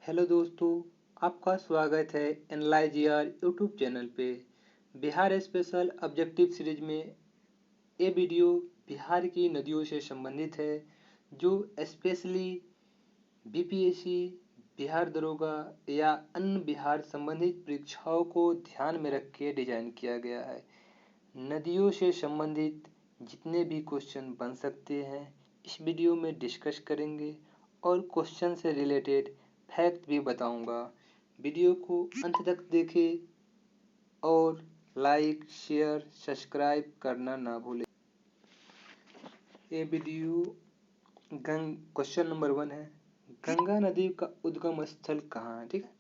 Hello दोस्तों, आपका स्वागत है एनालाइज ईआर यूट्यूब चैनल पे। बिहार स्पेशल ऑब्जेक्टिव सीरीज में ये वीडियो बिहार की नदियों से संबंधित है, जो स्पेशली बीपीएससी, बिहार दरोगा या अन्य बिहार संबंधित परीक्षाओं को ध्यान में रख के डिजाइन किया गया है। नदियों से संबंधित जितने भी क्वेश्चन बन सकते हैं इस वीडियो में डिस्कस करेंगे और क्वेश्चन से रिलेटेड फैक्ट भी बताऊंगा। वीडियो को अंत तक देखें और लाइक शेयर सब्सक्राइब करना ना भूलें। ये वीडियो क्वेश्चन नंबर 1 है, गंगा नदी का उद्गम स्थल कहाँ है। ठीक है,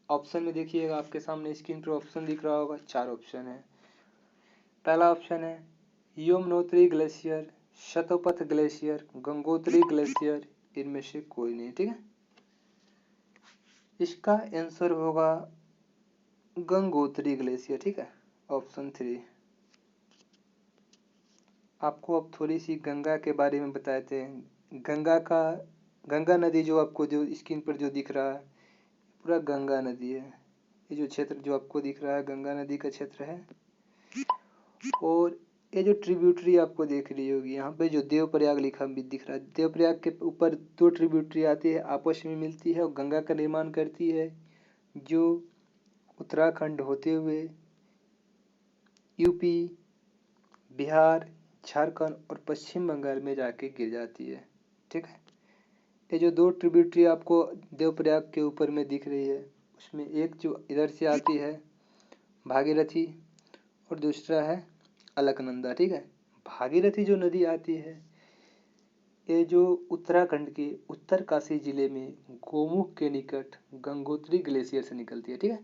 ऑप्शन में देखिएगा, आपके सामने स्क्रीन पर ऑप्शन दिख रहा होगा। 4 ऑप्शन है। पहला ऑप्शन है Yamunotri glacier, Shatapatha glacier, Gangotri glacier, इनमें से कोई नहीं। ठीक है, इसका आंसर होगा गंगोत्री ग्लेशियर। ठीक है, ऑप्शन 3। आपको अब थोड़ी सी गंगा के बारे में बताते हैं। गंगा नदी जो आपको जो स्क्रीन पर जो दिख रहा है पूरा गंगा नदी है। ये जो क्षेत्र जो आपको दिख रहा है गंगा नदी का क्षेत्र है। और ये जो ट्रिब्यूटरी आपको देख रही होगी, यहाँ पे जो देवप्रयाग लिखा भी दिख रहा है, देवप्रयाग के ऊपर 2 ट्रिब्यूटरी आती है, आपस में मिलती है और गंगा का निर्माण करती है, जो उत्तराखंड होते हुए यूपी, बिहार, झारखंड और पश्चिम बंगाल में जाके गिर जाती है। ठीक है, ये जो 2 ट्रिब्यूटरी आपको देवप्रयाग के ऊपर में दिख रही है, उसमें एक जो इधर से आती है भागीरथी और दूसरा है अलकनंदा। ठीक है, भागीरथी जो नदी आती है ये जो उत्तराखंड के उत्तरकाशी जिले में गोमुख के निकट गंगोत्री ग्लेशियर से निकलती है। ठीक है,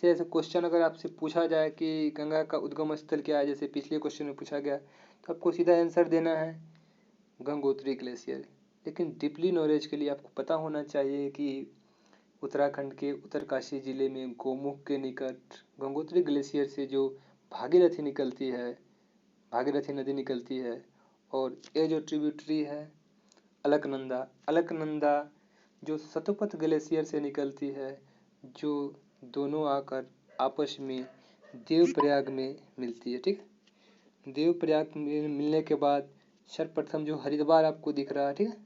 ऐसे क्वेश्चन अगर आपसे पूछा जाए कि गंगा का उद्गम स्थल क्या है, जैसे पिछले क्वेश्चन में पूछा गया, तो आपको सीधा आंसर देना है गंगोत्री ग्लेशियर। लेकिन डीपली नॉलेज के लिए आपको पता होना चाहिए कि उत्तराखंड के उत्तरकाशी जिले में गोमुख के निकट गंगोत्री ग्लेशियर से जो भागीरथी निकलती है, भागीरथी नदी निकलती है, और ये जो ट्रिब्यूटरी है अलकनंदा, अलकनंदा जो सतोपथ ग्लेशियर से निकलती है, जो दोनों आकर आपस में देवप्रयाग में मिलती है। ठीक है, देवप्रयाग में मिलने के बाद सर्वप्रथम जो हरिद्वार आपको दिख रहा है, ठीक है,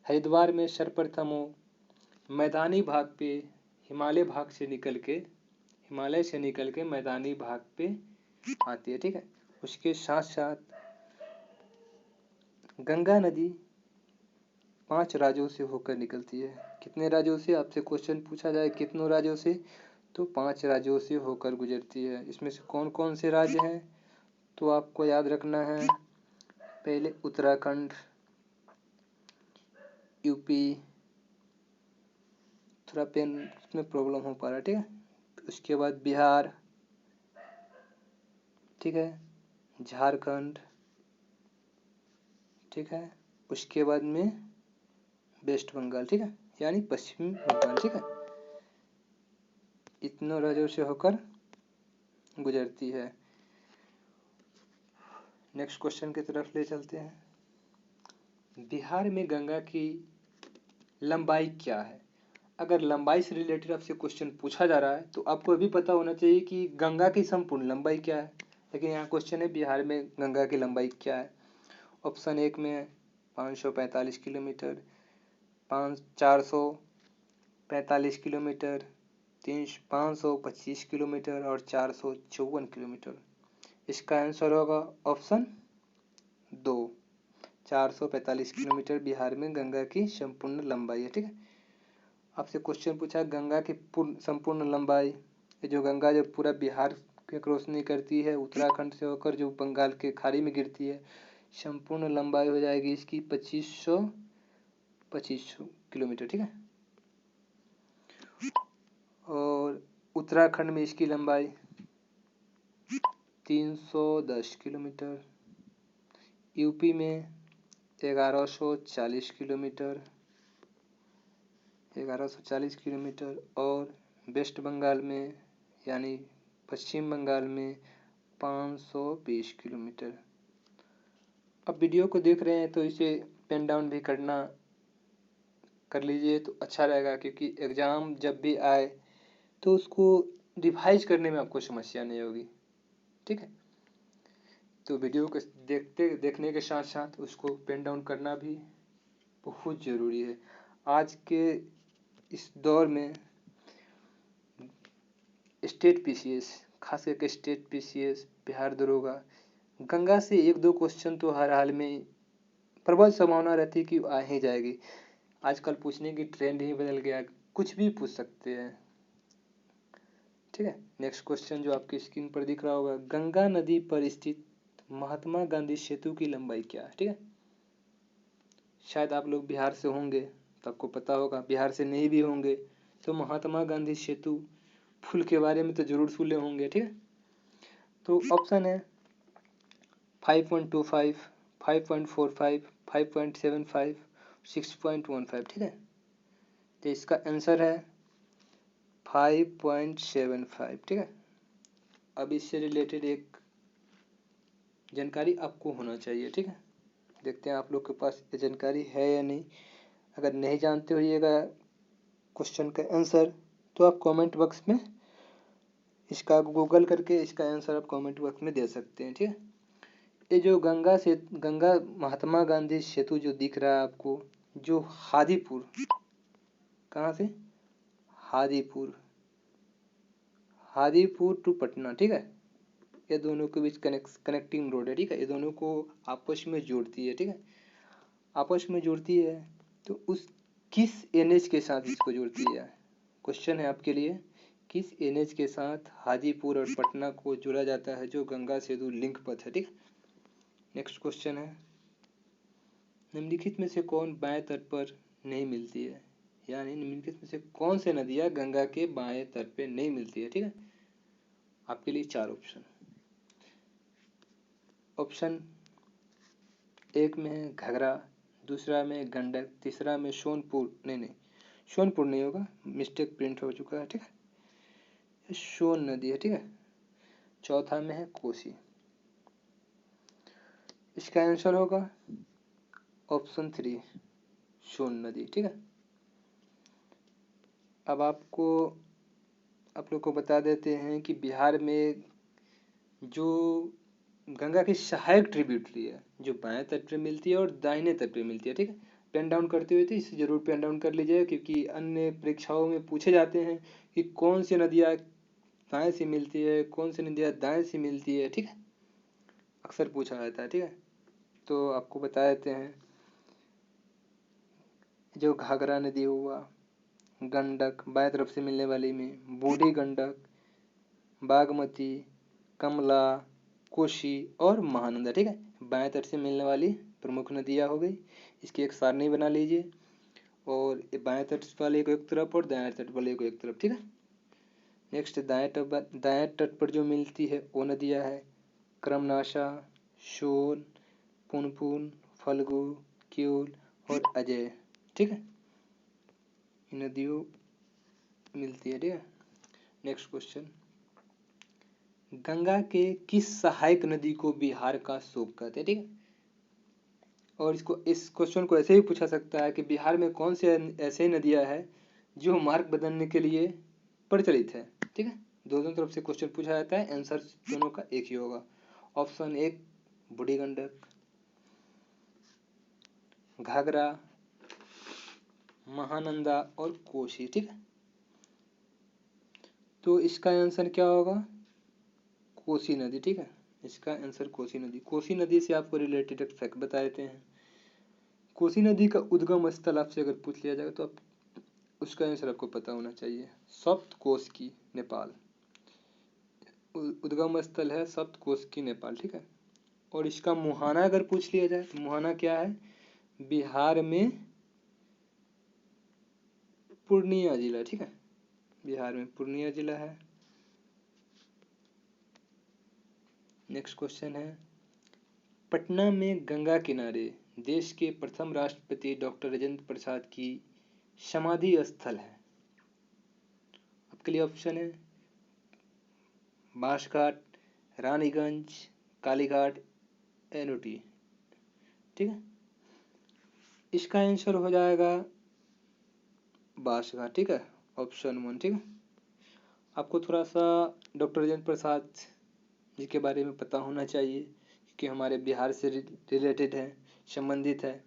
हरिद्वार में सर्वप्रथम वो मैदानी भाग पे हिमालय से निकल के मैदानी भाग पे आती है। ठीक है, उसके साथ साथ गंगा नदी 5 राज्यों से होकर निकलती है। कितने राज्यों से, आपसे क्वेश्चन पूछा जाए कितनों राज्यों से, तो 5 राज्यों से होकर गुजरती है। इसमें से कौन कौन से राज्य हैं, तो आपको याद रखना है, पहले उत्तराखंड, यूपी, थोड़ा पेन में प्रॉब्लम हो पा रहा है। ठीक है, उसके बाद बिहार, ठीक है, झारखंड, ठीक है, उसके बाद में वेस्ट बंगाल। ठीक है, यानी पश्चिम बंगाल। ठीक है, इतनों राज्यों से होकर गुजरती है। नेक्स्ट क्वेश्चन की तरफ ले चलते हैं। बिहार में गंगा की लंबाई क्या है। अगर लंबाई से रिलेटेड आपसे क्वेश्चन पूछा जा रहा है तो आपको अभी पता होना चाहिए कि गंगा की संपूर्ण लंबाई क्या है। लेकिन यहाँ क्वेश्चन है बिहार में गंगा की लंबाई क्या है। ऑप्शन 1 में 545 किलोमीटर, 445 किलोमीटर, 525 किलोमीटर और 454 किलोमीटर। इसका आंसर होगा ऑप्शन 2, 445 किलोमीटर बिहार में गंगा की संपूर्ण लंबाई है। ठीक है, आपसे क्वेश्चन पूछा गंगा की संपूर्ण लंबाई, ये जो गंगा जो पूरा बिहार के क्रॉस नहीं करती है, उत्तराखंड से होकर जो बंगाल के खाड़ी में गिरती है, संपूर्ण लंबाई हो जाएगी इसकी 2500 किलोमीटर। ठीक है, और उत्तराखंड में इसकी लंबाई 310 किलोमीटर, यूपी में 1140 किलोमीटर, 1140 किलोमीटर, और वेस्ट बंगाल में यानी पश्चिम बंगाल में 520 किलोमीटर। अब वीडियो को देख रहे हैं तो इसे पेन डाउन भी कर लीजिए तो अच्छा रहेगा, क्योंकि एग्ज़ाम जब भी आए तो उसको रिवाइज करने में आपको समस्या नहीं होगी। ठीक है, तो वीडियो को देखने के साथ साथ उसको पेन डाउन करना भी बहुत ज़रूरी है। आज के इस दौर में स्टेट पीसीएस, खास करके स्टेट पीसीएस, बिहार दरोगा, गंगा से 1-2 क्वेश्चन तो हर हाल में प्रबल संभावना रहती है कि आ ही जाएगी। आजकल पूछने की ट्रेंड ही बदल गया, कुछ भी पूछ सकते हैं। ठीक है, नेक्स्ट क्वेश्चन जो आपकी स्क्रीन पर दिख रहा होगा, गंगा नदी पर स्थित महात्मा गांधी सेतु की लंबाई क्या है? ठीक है, शायद आप लोग बिहार से होंगे तो आपको पता होगा, बिहार से नहीं भी होंगे तो महात्मा गांधी सेतु पुल के बारे में तो जरूर सुने होंगे। ठीक है, तो ऑप्शन है 5.25, 5.45, 5.75, 6.15। ठीक है, तो इसका आंसर है 5.75। ठीक है, अब इससे रिलेटेड एक जानकारी आपको होना चाहिए। ठीक है, देखते हैं आप लोग के पास ये जानकारी है या नहीं। अगर नहीं जानते होइएगा क्वेश्चन का आंसर तो आप कमेंट बॉक्स में इसका गूगल करके इसका आंसर आप कमेंट बॉक्स में दे सकते हैं। ठीक है, ये जो गंगा महात्मा गांधी सेतु जो दिख रहा है आपको, जो हादीपुर, कहाँ से, हादीपुर टू पटना, ठीक है, ये दोनों के बीच कनेक्टिंग रोड है। ठीक है, ये दोनों को आपस में जोड़ती है। ठीक है, आपस में जोड़ती है तो उस किस एनएच के साथ इसको जोड़ती है? क्वेश्चन है आपके लिए, किस एनएच के साथ हाजीपुर और पटना को जोड़ा जाता है जो गंगा सेतु लिंक पथ है? ठीक, नेक्स्ट क्वेश्चन है, निम्नलिखित में से कौन बाएं तट पर नहीं मिलती है? यानी निम्नलिखित में से कौन से नदियां गंगा के बाएं तट पे नहीं मिलती है? ठीक है, आपके लिए 4 ऑप्शन। ऑप्शन एक में है घाघरा, दूसरा में गंडक, तीसरा में सोनपुर, नहीं सोनपुर नहीं होगा, मिस्टेक प्रिंट हो चुका है। ठीक है, सोन नदी है। ठीक है, चौथा में है कोसी। इसका आंसर होगा ऑप्शन 3 सोन नदी। ठीक है, अब आप लोग को बता देते हैं कि बिहार में जो गंगा की सहायक ट्रिब्यूटरी है जो बाएं तट पे मिलती है और दाहिने तट पे मिलती है। ठीक है, पेन डाउन करते हुए तो इसे जरूर पेन डाउन कर लीजिएगा, क्योंकि अन्य परीक्षाओं में पूछे जाते हैं कि कौन सी नदियाँ बाएं से मिलती है, कौन सी नदियाँ दाएं से मिलती है। ठीक है, अक्सर पूछा जाता है। ठीक है, तो आपको बता देते हैं, जो घाघरा नदी हुआ, गंडक बाएं तरफ से मिलने वाली में बूढ़ी गंडक, बागमती, कमला, कोशी और महानंदा। ठीक है, बाएं तट से मिलने वाली प्रमुख नदियाँ हो गई। इसकी एक सारणी बना लीजिए, और बाएं तट वाले को एक तरफ और दाएं तट वाले को एक तरफ। ठीक है, नेक्स्ट दाएं तट पर जो मिलती है वो नदियाँ है क्रमनाशा, सोन, पुनपुन, फल्गु, क्यूल और अजय। ठीक है, नदियों मिलती है। ठीक है, नेक्स्ट क्वेश्चन, गंगा के किस सहायक नदी को बिहार का शोक कहते हैं? ठीक है, और इस क्वेश्चन को ऐसे ही पूछा सकता है कि बिहार में कौन से ऐसे नदियां हैं जो मार्ग बदलने के लिए प्रचलित है। ठीक है, दोनों तरफ से क्वेश्चन पूछा जाता है, आंसर दोनों का एक ही होगा। ऑप्शन 1 बूढ़ी गंडक, घाघरा, महानंदा और कोसी। ठीक है, तो इसका आंसर क्या होगा? कोसी नदी। ठीक है, इसका आंसर कोसी नदी। कोसी नदी से आपको रिलेटेड एक फैक्ट बता देते हैं, कोसी नदी का उद्गम स्थल आपसे अगर पूछ लिया जाए तो आप उसका आंसर आपको पता होना चाहिए, सप्तकोशी, नेपाल। उद्गम स्थल है सप्तकोशी, नेपाल। ठीक है, और इसका मुहाना अगर पूछ लिया जाए तो मुहाना क्या है? बिहार में पूर्णिया जिला। ठीक है, बिहार में पूर्णिया जिला है। नेक्स्ट क्वेश्चन है, पटना में गंगा किनारे देश के प्रथम राष्ट्रपति डॉक्टर राजेंद्र प्रसाद की समाधि स्थल है। आपके लिए ऑप्शन है बांसघाट, रानीगंज, कालीघाट, एनोटी। ठीक है, इसका आंसर हो जाएगा बांसघाट, ठीक है, ऑप्शन 1, ठीक है। आपको थोड़ा सा डॉक्टर राजेंद्र प्रसाद जी के बारे में पता होना चाहिए क्योंकि हमारे बिहार से रिलेटेड है, संबंधित है।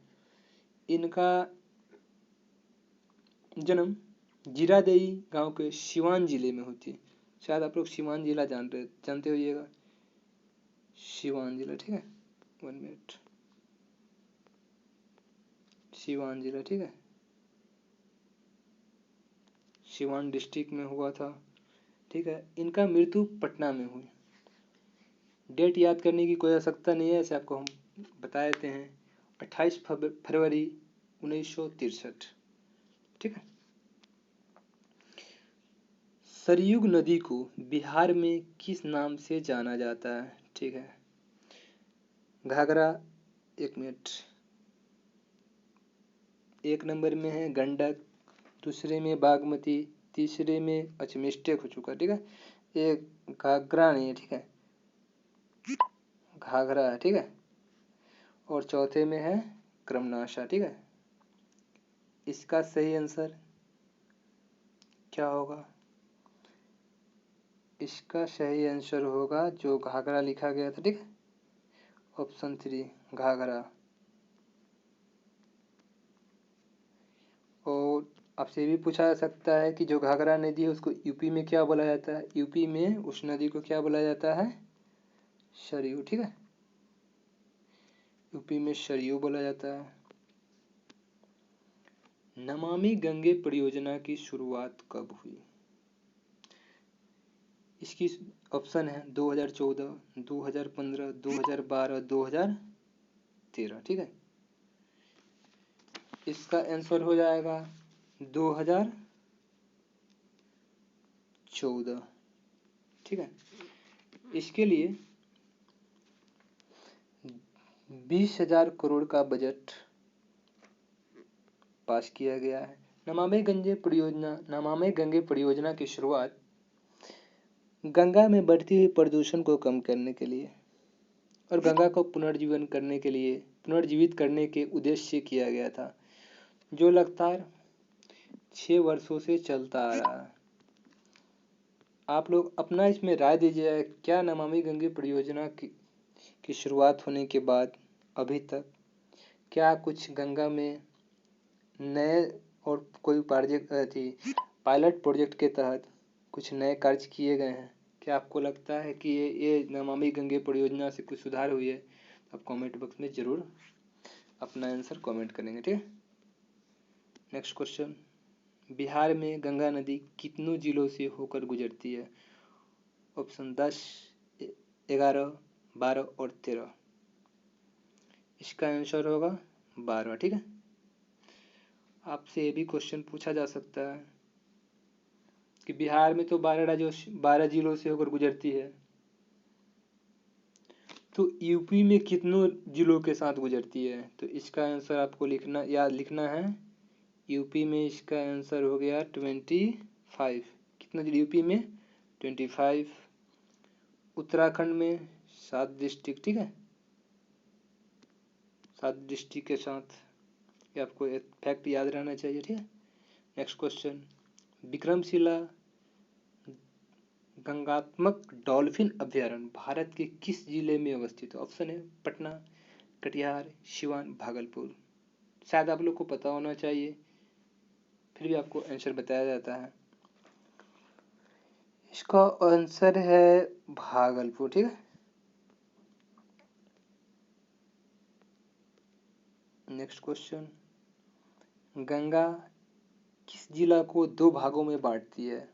इनका जन्म जीरादेई गांव के सिवान जिले में होती है। शायद आप लोग सिवान जिला जानते होइएगा, सिवान जिला, ठीक है। 1 मिनट, सिवान जिला, ठीक है, सिवान डिस्ट्रिक्ट में हुआ था, ठीक है। इनका मृत्यु पटना में हुई। डेट याद करने की कोई आवश्यकता नहीं है, ऐसे आपको हम बता देते हैं, 28 फरवरी 1963, ठीक है। सरयुग नदी को बिहार में किस नाम से जाना जाता है, ठीक है। घाघरा, 1 मिनट, 1 नंबर में है गंडक, दूसरे में बागमती, तीसरे में, अच्छा मिस्टेक हो चुका, ठीक है, एक घाघरा नहीं है, ठीक है, घाघरा है, ठीक है, और चौथे में है क्रमनाशा, ठीक है। इसका सही आंसर क्या होगा? इसका सही आंसर होगा जो घाघरा लिखा गया था, ठीक है, ऑप्शन 3 घाघरा। और आपसे भी पूछा जा सकता है कि जो घाघरा नदी है उसको यूपी में क्या बोला जाता है? यूपी में उस नदी को क्या बोला जाता है? सरयू, ठीक है, यूपी में सरयू बोला जाता है। नमामि गंगे परियोजना की शुरुआत कब हुई? इसकी ऑप्शन है 2014, 2015, 2012, 2013, ठीक है। इसका आंसर हो जाएगा 2014, ठीक है। इसके लिए 20,000 करोड़ का बजट पास किया गया है। नमामि गंगे परियोजना की शुरुआत गंगा में बढ़ती हुई प्रदूषण को कम करने के लिए और गंगा को पुनर्जीवित करने के उद्देश्य से किया गया था, जो लगातार 6 वर्षों से चलता आ रहा है। आप लोग अपना इसमें राय दीजिए, क्या नमामि गंगे परियोजना की शुरुआत होने के बाद अभी तक क्या कुछ गंगा में नए और कोई पायलट प्रोजेक्ट के तहत कुछ नए कार्य किए गए हैं? क्या आपको लगता है कि ये नमामि गंगे परियोजना से कुछ सुधार हुई है? आप कमेंट बॉक्स में जरूर अपना आंसर कमेंट करेंगे, ठीक है। नेक्स्ट क्वेश्चन, बिहार में गंगा नदी कितनों जिलों से होकर गुजरती है? ऑप्शन 10, 11, 12 और 13। इसका आंसर होगा 12, ठीक है। आपसे ये भी क्वेश्चन पूछा जा सकता है कि बिहार में तो 12 जिलों से होकर गुजरती है, तो यूपी में कितनों जिलों के साथ गुजरती है? तो इसका आंसर आपको लिखना है, यूपी में इसका आंसर हो गया 25। कितना जिले यूपी में? 25। उत्तराखंड में 7 डिस्ट्रिक्ट, ठीक है, 7 डिस्ट्रिक्ट के साथ, ये आपको एक फैक्ट याद रहना चाहिए, ठीक है। नेक्स्ट क्वेश्चन, विक्रमशिला गंगात्मक डॉल्फिन अभ्यारण्य भारत के किस जिले में अवस्थित है? ऑप्शन है पटना, कटिहार, सिवान, भागलपुर। शायद आप लोग को पता होना चाहिए, फिर भी आपको आंसर बताया जाता है। इसका आंसर है भागलपुर, ठीक है। नेक्स्ट क्वेश्चन, गंगा किस जिला को 2 भागों में बांटती है?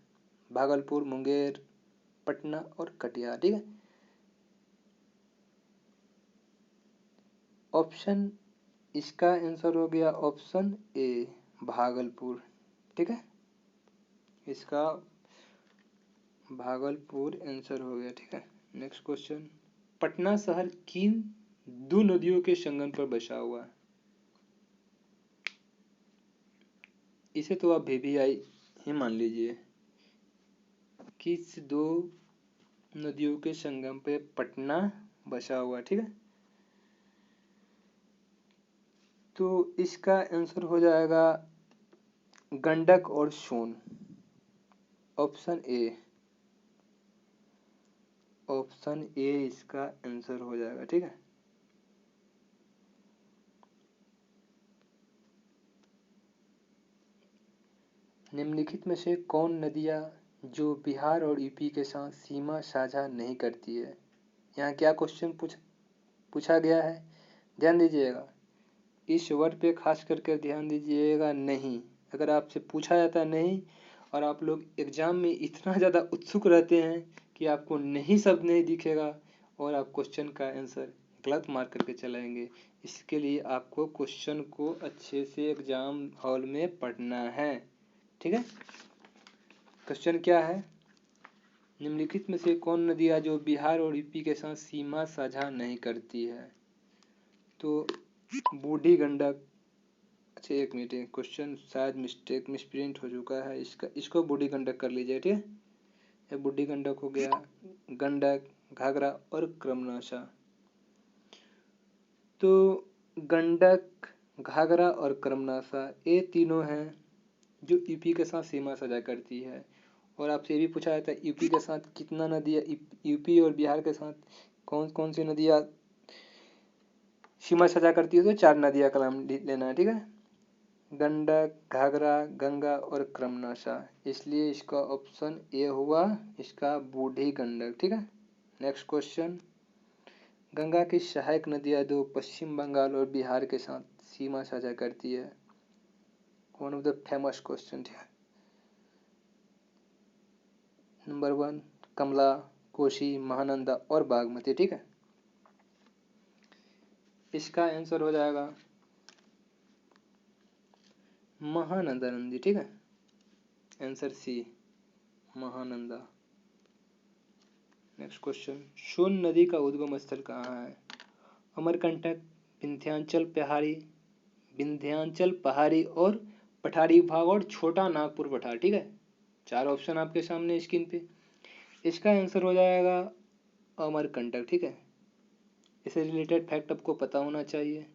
भागलपुर, मुंगेर, पटना और कटिहार, ठीक है। ऑप्शन, इसका आंसर हो गया ऑप्शन ए भागलपुर, ठीक है। इसका भागलपुर आंसर हो गया, ठीक है। नेक्स्ट क्वेश्चन, पटना शहर किन 2 नदियों के संगम पर बसा हुआ है? इसे तो आप VVI ही मान लीजिए, किस 2 नदियों के संगम पे पटना बसा हुआ, ठीक है। तो इसका आंसर हो जाएगा गंडक और सोन। ऑप्शन ए, ऑप्शन ए इसका आंसर हो जाएगा। ठीक है, निम्नलिखित में से कौन नदियाँ जो बिहार और यूपी के साथ सीमा साझा नहीं करती है। यहाँ क्या क्वेश्चन पूछा गया है, ध्यान दीजिएगा। इस वर्ड पे खास करके ध्यान दीजिएगा, नहीं। अगर आपसे पूछा जाता है नहीं, और आप लोग एग्जाम में इतना ज़्यादा उत्सुक रहते हैं कि आपको नहीं शब्द नहीं दिखेगा और आप क्वेश्चन का आंसर गलत मार्क करके चलाएंगे। इसके लिए आपको क्वेश्चन को अच्छे से एग्जाम हॉल में पढ़ना है। ठीक है, क्वेश्चन क्या है, निम्नलिखित में से कौन नदियाँ जो बिहार और यूपी के साथ सीमा साझा नहीं करती है। तो बूढ़ी गंडक, अच्छा एक मिनट, क्वेश्चन शायद मिसप्रिंट हो चुका है, इसको बूढ़ी गंडक कर लीजिए। ठीक है, ये बूढ़ी गंडक हो गया, गंडक, घाघरा और क्रमनाशा। तो गंडक, घाघरा और क्रमनाशा ये तीनों हैं जो यूपी के साथ सीमा साझा करती है। और आपसे ये भी पूछा जाता है यूपी के साथ कितना नदियाँ, यूपी और बिहार के साथ कौन कौन सी नदियाँ सीमा साझा करती है, तो 4 नदियाँ का नाम लेना है। ठीक है, गंडक, घाघरा, गंगा और क्रमनाशा, इसलिए इसका ऑप्शन ए हुआ इसका बूढ़ी गंडक। ठीक है, नेक्स्ट क्वेश्चन, गंगा की सहायक नदियाँ दो पश्चिम बंगाल और बिहार के साथ सीमा साझा करती है। One of the famous question है। नंबर 1 कमला, कोसी, महानंदा और बागमती। ठीक है, इसका आंसर हो जाएगा महानंदा नदी। ठीक है, answer C, Mahananda. Next question, Son नदी का उद्गम स्थल कहाँ है। अमरकंटक, विंध्याचल पहाड़ी और पठारी विभाग और छोटा नागपुर पठार। ठीक है, 4 ऑप्शन आपके सामने स्क्रीन पे। इसका आंसर हो जाएगा अमरकंटक। ठीक है, इससे रिलेटेड फैक्ट आपको पता होना चाहिए।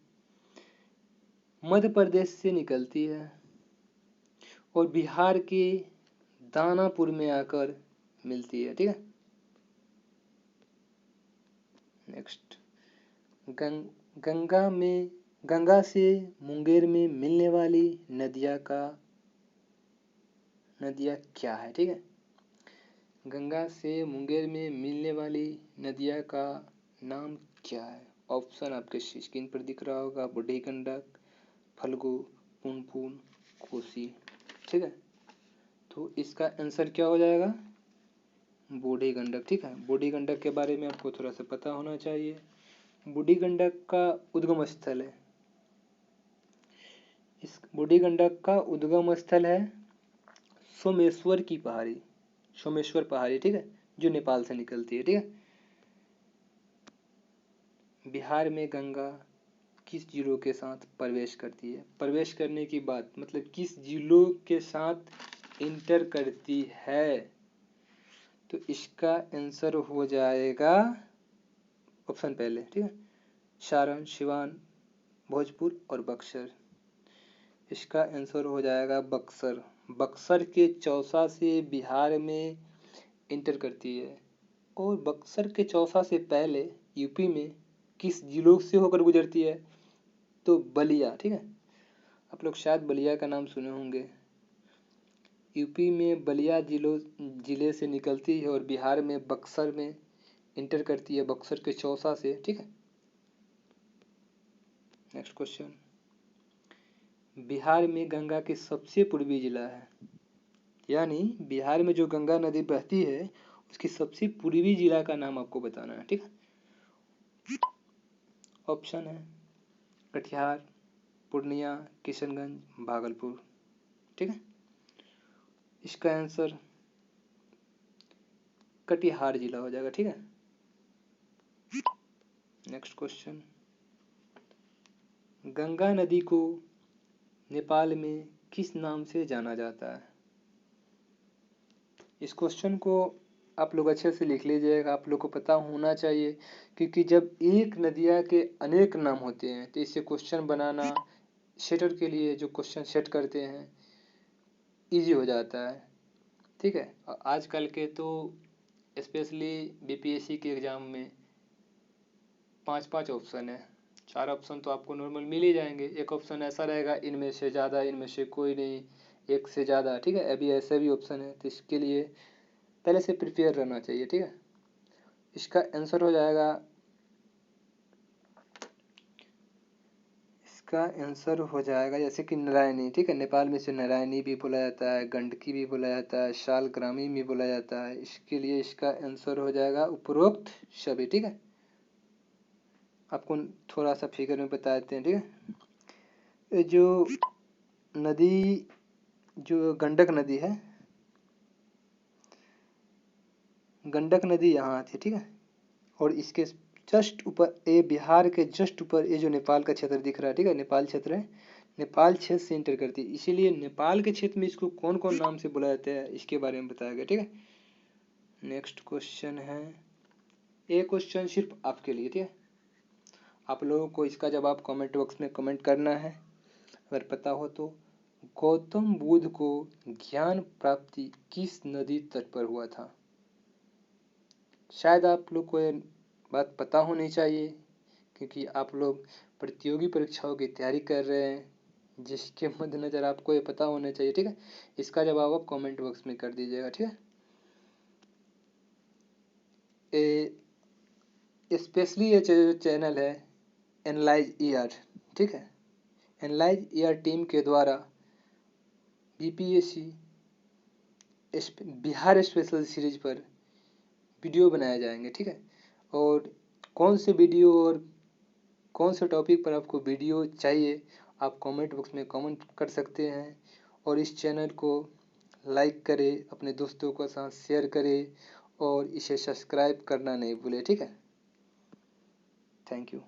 मध्य प्रदेश से निकलती है और बिहार के दानापुर में आकर मिलती है। ठीक है, नेक्स्ट, गंगा से मुंगेर में मिलने वाली नदियाँ क्या है। ठीक है, गंगा से मुंगेर में मिलने वाली नदियाँ का नाम क्या है। ऑप्शन आपके स्क्रीन पर दिख रहा होगा, बूढ़ी गंडक, फल्गु, पुनपुन, कोसी। ठीक है, तो इसका आंसर क्या हो जाएगा, बूढ़ी गंडक। ठीक है, बूढ़ी गंडक के बारे में आपको थोड़ा सा पता होना चाहिए। बूढ़ी गंडक का उद्गम स्थल है, इस बूढ़ी गंडक का उद्गम स्थल है सोमेश्वर की पहाड़ी, सोमेश्वर पहाड़ी। ठीक है, जो नेपाल से निकलती है। ठीक है, बिहार में गंगा किस जिलों के साथ प्रवेश करती है। प्रवेश करने की बात मतलब किस जिलों के साथ इंटर करती है, तो इसका आंसर हो जाएगा ऑप्शन पहले। ठीक है, सारण, सिवान, भोजपुर और बक्सर। इसका आंसर हो जाएगा बक्सर। बक्सर के चौसा से बिहार में इंटर करती है, और बक्सर के चौसा से पहले यूपी में किस जिलों से होकर गुजरती है, तो बलिया। ठीक है, आप लोग शायद बलिया का नाम सुने होंगे। यूपी में बलिया जिले से निकलती है और बिहार में बक्सर में इंटर करती है, बक्सर के चौसा से। ठीक है, नेक्स्ट क्वेश्चन, बिहार में गंगा के सबसे पूर्वी जिला है, यानी बिहार में जो गंगा नदी बहती है उसकी सबसे पूर्वी जिला का नाम आपको बताना है। ठीक है, ऑप्शन है कटिहार, पूर्णिया, किशनगंज, भागलपुर। ठीक है, इसका आंसर कटिहार जिला हो जाएगा। ठीक है, नेक्स्ट क्वेश्चन, गंगा नदी को नेपाल में किस नाम से जाना जाता है। इस क्वेश्चन को आप लोग अच्छे से लिख लीजिएगा, आप लोग को पता होना चाहिए, क्योंकि जब एक नदिया के अनेक नाम होते हैं तो इससे क्वेश्चन बनाना, सेटर के लिए जो क्वेश्चन सेट करते हैं इजी हो जाता है। ठीक है, और आजकल के तो स्पेशली बीपीएससी के एग्ज़ाम में 5-5 ऑप्शन है। 4 ऑप्शन तो आपको नॉर्मल मिल ही जाएंगे, एक ऑप्शन ऐसा रहेगा इनमें से ज़्यादा, इनमें से कोई नहीं, एक से ज़्यादा। ठीक है, अभी ऐसे भी ऑप्शन है, तो इसके लिए पहले से प्रिपेयर रहना चाहिए। ठीक है, इसका आंसर हो जाएगा, इसका आंसर हो जाएगा जैसे कि नारायणी। ठीक है, नेपाल में इसे नारायणी भी बोला जाता है, गंडकी भी बोला जाता है, शालग्रामी भी बोला जाता है। इसके लिए इसका आंसर हो जाएगा उपरोक्त सभी। ठीक है, आपको थोड़ा सा फिगर में बता देते हैं। ठीक है, ये जो नदी, जो गंडक नदी है, गंडक नदी यहाँ आती है। ठीक है, और इसके जस्ट ऊपर, ये बिहार के जस्ट ऊपर ये जो नेपाल का क्षेत्र दिख रहा है, ठीक है, नेपाल क्षेत्र है, नेपाल क्षेत्र से इंटर करती है, इसीलिए नेपाल के क्षेत्र में इसको कौन कौन नाम से बुलाया जाता है इसके बारे में बताया गया। ठीक है, नेक्स्ट क्वेश्चन है, ये क्वेश्चन सिर्फ आपके लिए। ठीक है, आप लोगों को इसका जवाब कमेंट बॉक्स में कमेंट करना है अगर पता हो तो। गौतम बुद्ध को ज्ञान प्राप्ति किस नदी तट पर हुआ था? शायद आप लोग को ये बात पता होनी चाहिए, क्योंकि आप लोग प्रतियोगी परीक्षाओं की तैयारी कर रहे हैं, जिसके मद्देनजर आपको ये पता होना चाहिए। ठीक है, इसका जवाब आप कमेंट बॉक्स में कर दीजिएगा। ठीक है, स्पेशली ये जो चैनल है एनालाइज ईआर, ठीक है, एनालाइज ईआर टीम के द्वारा बीपीएससी बिहार स्पेशल सीरीज पर वीडियो बनाए जाएंगे। ठीक है, और कौन से वीडियो और कौन से टॉपिक पर आपको वीडियो चाहिए आप कमेंट बॉक्स में कमेंट कर सकते हैं, और इस चैनल को लाइक करें, अपने दोस्तों के साथ शेयर करें, और इसे सब्सक्राइब करना नहीं भूलें। ठीक है, थैंक यू।